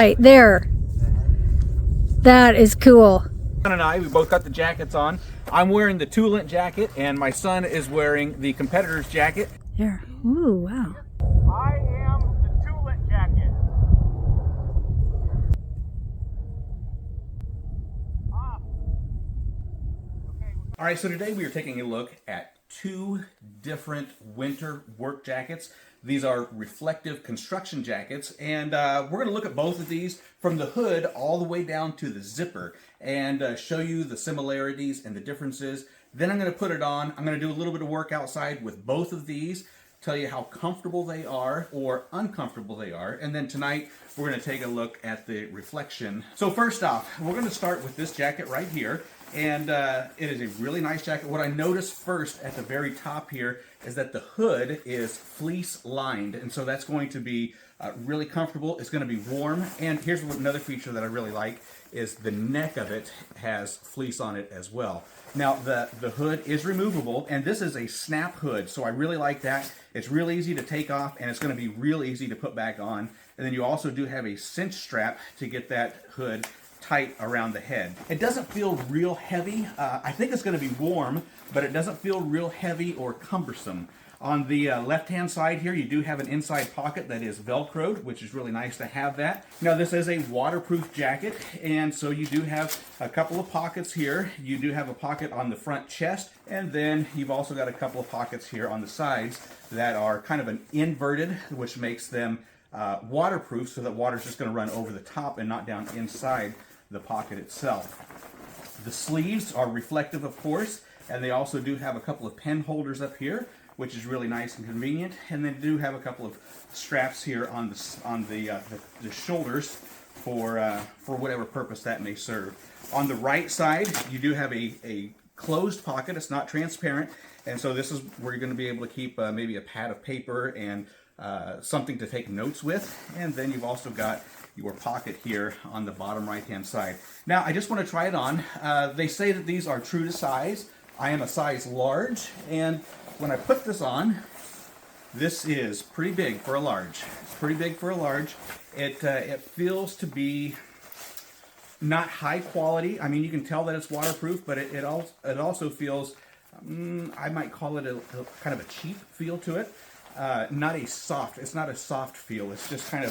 Right there. That is cool. Son and I, we both got the jackets on. I'm wearing the Toolant jacket, and my son is wearing the competitor's jacket. There. Ooh, wow. I am the Toolant jacket. All right, so today we are taking a look at two different winter work jackets. These are reflective construction jackets, and we're going to look at both of these from the hood all the way down to the zipper and show you the similarities and the differences. Then I'm going to put it on. I'm going to do a little bit of work outside with both of these, tell you how comfortable they are or uncomfortable they are, and then tonight we're going to take a look at the reflection. So first off, we're going to start with this jacket right here. And it is a really nice jacket. What I noticed first at the very top here is that the hood is fleece lined, and so that's going to be really comfortable. It's going to be warm, and here's another feature that I really like is the neck of it has fleece on it as well. Now the hood is removable, and this is a snap hood, so I really like that. It's real easy to take off, and it's going to be real easy to put back on. And then you also do have a cinch strap to get that hood tight around the head. It doesn't feel real heavy. I think it's going to be warm, but it doesn't feel real heavy or cumbersome. On the left-hand side here, you do have an inside pocket that is Velcroed, which is really nice to have that. Now, this is a waterproof jacket, and so you do have a couple of pockets here. You do have a pocket on the front chest, and then you've also got a couple of pockets here on the sides that are kind of an inverted, which makes them waterproof, so that water's just going to run over the top and not down inside the pocket itself. The sleeves are reflective, of course, and they also do have a couple of pen holders up here, which is really nice and convenient. And they do have a couple of straps here on the shoulders for whatever purpose that may serve. On the right side, you do have a closed pocket. It's not transparent, and so this is where you're going to be able to keep maybe a pad of paper and something to take notes with. And then you've also got your pocket here on the bottom right hand side. Now I just want to try it on. They say that these are true to size. I am a size large, and when I put this on, this is pretty big for a large. It's pretty big for a large. It feels to be not high quality. I mean, you can tell that it's waterproof, but it also feels, I might call it a kind of a cheap feel to it. It's not a soft feel. It's just kind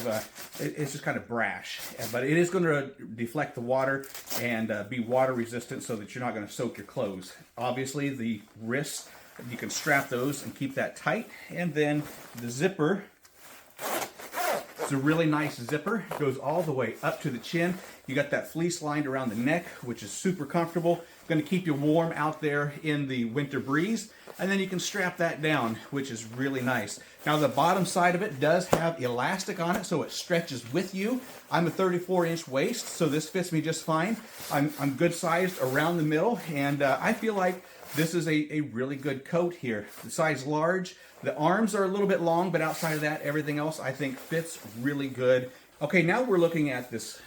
of brash, but it is going to deflect the water and be water resistant, so that you're not going to soak your clothes. Obviously, the wrists, you can strap those and keep that tight, and then the zipper. It's a really nice zipper. It goes all the way up to the chin. You got that fleece lined around the neck, which is super comfortable. Going to keep you warm out there in the winter breeze. And then you can strap that down, which is really nice. Now the bottom side of it does have elastic on it, so it stretches with you. I'm a 34-inch waist, so this fits me just fine. I'm good sized around the middle, and I feel like this is a really good coat here. The size large. The arms are a little bit long, but outside of that, everything else I think fits really good. Okay, now we're looking at this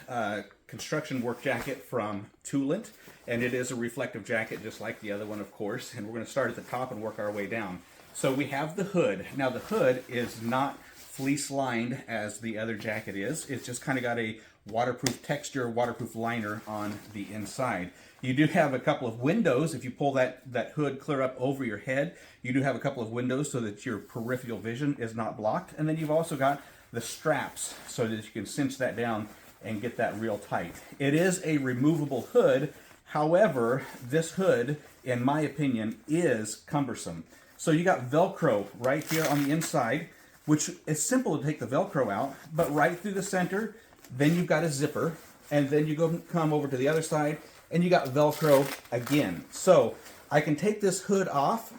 construction work jacket from Toolant, and it is a reflective jacket just like the other one, of course, and we're going to start at the top and work our way down. So we have the hood. Now the hood is not fleece lined as the other jacket is. It's just kind of got a waterproof texture, waterproof liner on the inside. You do have a couple of windows. If you pull that hood clear up over your head, you do have a couple of windows so that your peripheral vision is not blocked. And then you've also got the straps so that you can cinch that down and get that real tight. It is a removable hood. However, this hood, in my opinion, is cumbersome. So you got Velcro right here on the inside, which is simple to take the Velcro out, but right through the center, then you've got a zipper, and then you come over to the other side, and you got Velcro again. So I can take this hood off,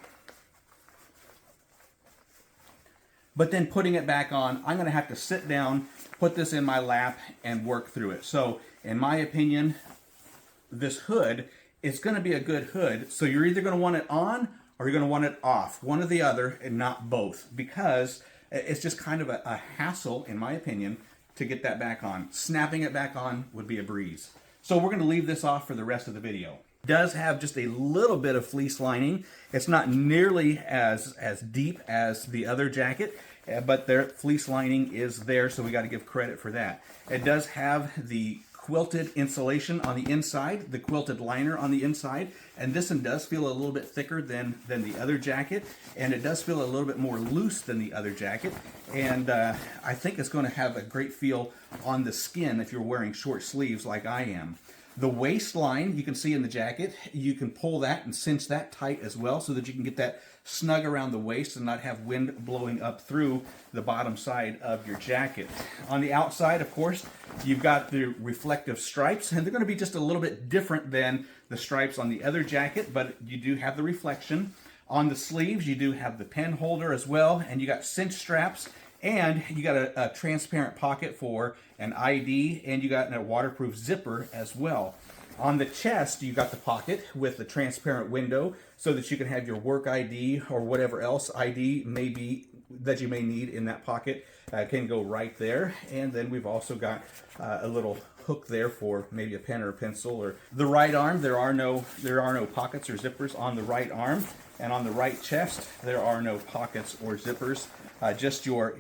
but then putting it back on, I'm going to have to sit down, put this in my lap, and work through it. So in my opinion, this hood is going to be a good hood. So you're either going to want it on or you're going to want it off. One or the other, and not both, because it's just kind of a hassle, in my opinion, to get that back on. Snapping it back on would be a breeze. So we're going to leave this off for the rest of the video. It does have just a little bit of fleece lining. It's not nearly as deep as the other jacket. but their fleece lining is there, so we got to give credit for that. It does have the quilted insulation on the inside, the quilted liner on the inside, and this one does feel a little bit thicker than the other jacket, and it does feel a little bit more loose than the other jacket, and I think it's going to have a great feel on the skin if you're wearing short sleeves like I am. The waistline, you can see in the jacket, you can pull that and cinch that tight as well so that you can get that snug around the waist and not have wind blowing up through the bottom side of your jacket. On the outside, of course, you've got the reflective stripes, and they're going to be just a little bit different than the stripes on the other jacket, but you do have the reflection. On the sleeves, you do have the pen holder as well, and you got cinch straps, and you got a transparent pocket for an ID, and you got a waterproof zipper as well. On the chest, you got the pocket with the transparent window so that you can have your work ID or whatever else ID may be that you may need in that pocket can go right there. And then we've also got a little hook there for maybe a pen or a pencil. Or the right arm, there are no pockets or zippers on the right arm, and on the right chest there are no pockets or zippers. Just your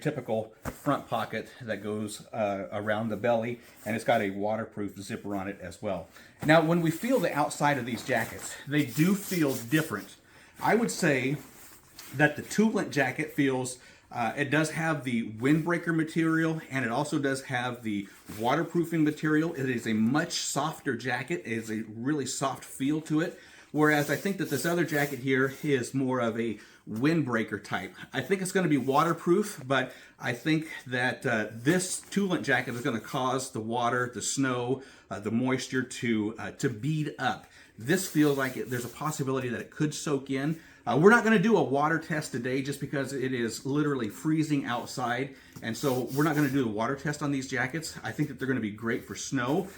typical front pocket that goes around the belly, and it's got a waterproof zipper on it as well. Now, when we feel the outside of these jackets, they do feel different. I would say that the Toolant jacket feels, it does have the windbreaker material, and it also does have the waterproofing material. It is a much softer jacket. It is a really soft feel to it. Whereas I think that this other jacket here is more of a windbreaker type. I think it's going to be waterproof, but I think that this Toolant jacket is going to cause the water, the snow, the moisture to bead up. This feels like there's a possibility that it could soak in. We're not going to do a water test today just because it is literally freezing outside, and so we're not going to do the water test on these jackets. I think that they're going to be great for snow,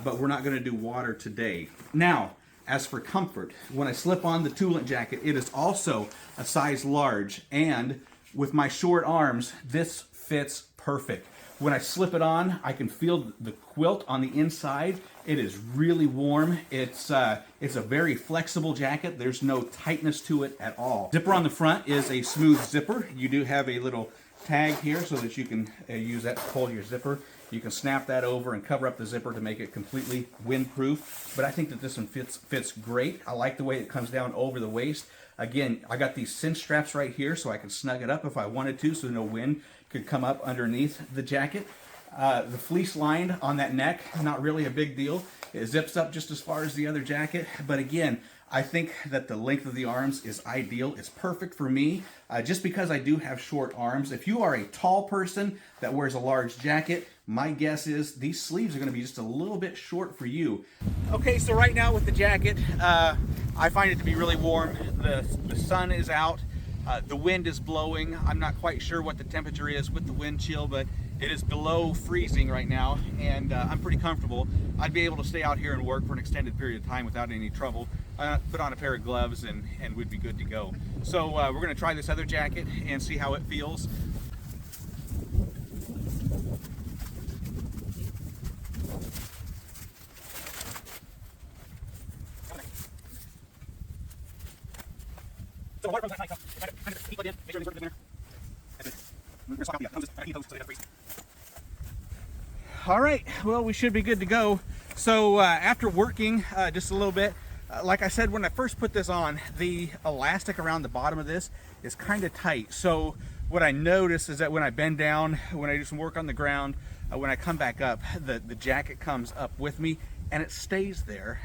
but we're not going to do water today. Now, as for comfort, when I slip on the Toolant jacket, it is also a size large, and with my short arms, this fits perfect. When I slip it on, I can feel the quilt on the inside. It is really warm. It's a very flexible jacket. There's no tightness to it at all. Zipper on the front is a smooth zipper. You do have a little tag here so that you can use that to pull your zipper. You can snap that over and cover up the zipper to make it completely windproof. But I think that this one fits great. I like the way it comes down over the waist. Again, I got these cinch straps right here so I can snug it up if I wanted to, so no wind could come up underneath the jacket. The fleece line on that neck, not really a big deal. It zips up just as far as the other jacket. But again, I think that the length of the arms is ideal. It's perfect for me, just because I do have short arms. If you are a tall person that wears a large jacket, my guess is these sleeves are going to be just a little bit short for you. Okay, so right now with the jacket, I find it to be really warm. The sun is out. The wind is blowing. I'm not quite sure what the temperature is with the wind chill, but it is below freezing right now, and I'm pretty comfortable. I'd be able to stay out here and work for an extended period of time without any trouble. Put on a pair of gloves and we'd be good to go. So we're going to try this other jacket and see how it feels. So water comes out, kind of plug in, make sure everything's working in there. All right, well, we should be good to go. So after working just a little bit, like I said, when I first put this on, the elastic around the bottom of this is kind of tight. So what I notice is that when I bend down, when I do some work on the ground, when I come back up, the jacket comes up with me and it stays there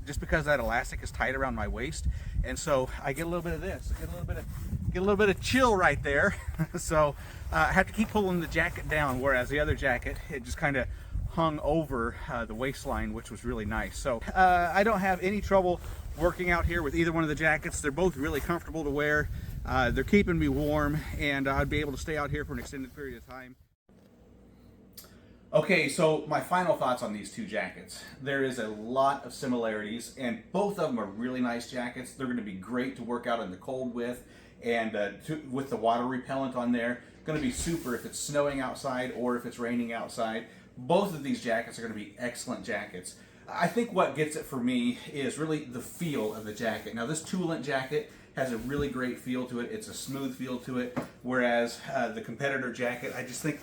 just because that elastic is tight around my waist. And so I get a little bit of this, get a little bit of chill right there. So I have to keep pulling the jacket down, whereas the other jacket, it just kind of hung over the waistline, which was really nice. So I don't have any trouble working out here with either one of the jackets. They're both really comfortable to wear. They're keeping me warm, and I'd be able to stay out here for an extended period of time. Okay, so my final thoughts on these two jackets. There is a lot of similarities, and both of them are really nice jackets. They're going to be great to work out in the cold with, and with the water repellent on there. Going to be super if it's snowing outside or if it's raining outside. Both of these jackets are going to be excellent jackets. I think what gets it for me is really the feel of the jacket. Now, this Toolant jacket has a really great feel to it. It's a smooth feel to it, whereas the competitor jacket, I just think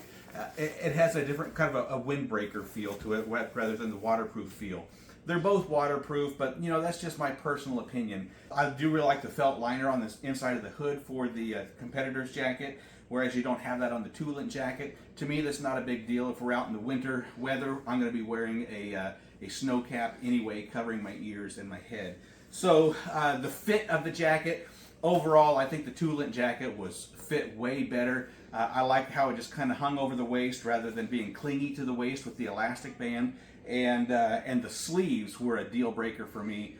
it has a different kind of a windbreaker feel to it rather than the waterproof feel. They're both waterproof, but you know, that's just my personal opinion. I do really like the felt liner on this inside of the hood for the competitor's jacket, whereas you don't have that on the Toolant jacket. To me, that's not a big deal. If we're out in the winter weather, I'm going to be wearing a snow cap anyway, covering my ears and my head. So the fit of the jacket, overall, I think the Toolant jacket was fit way better. I like how it just kind of hung over the waist rather than being clingy to the waist with the elastic band. And the sleeves were a deal breaker for me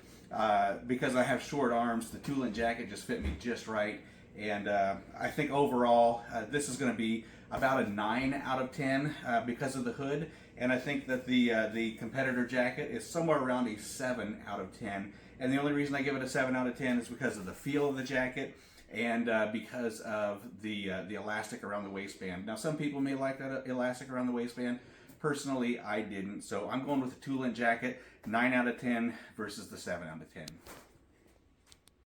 because I have short arms. The Toolant jacket just fit me just right. And I think overall, this is going to be about a 9 out of 10 because of the hood. And I think that the competitor jacket is somewhere around a 7 out of 10. And the only reason I give it a 7 out of 10 is because of the feel of the jacket and because of the elastic around the waistband. Now, some people may like that elastic around the waistband. Personally, I didn't. So I'm going with the Toolant jacket, 9 out of 10 versus the 7 out of 10.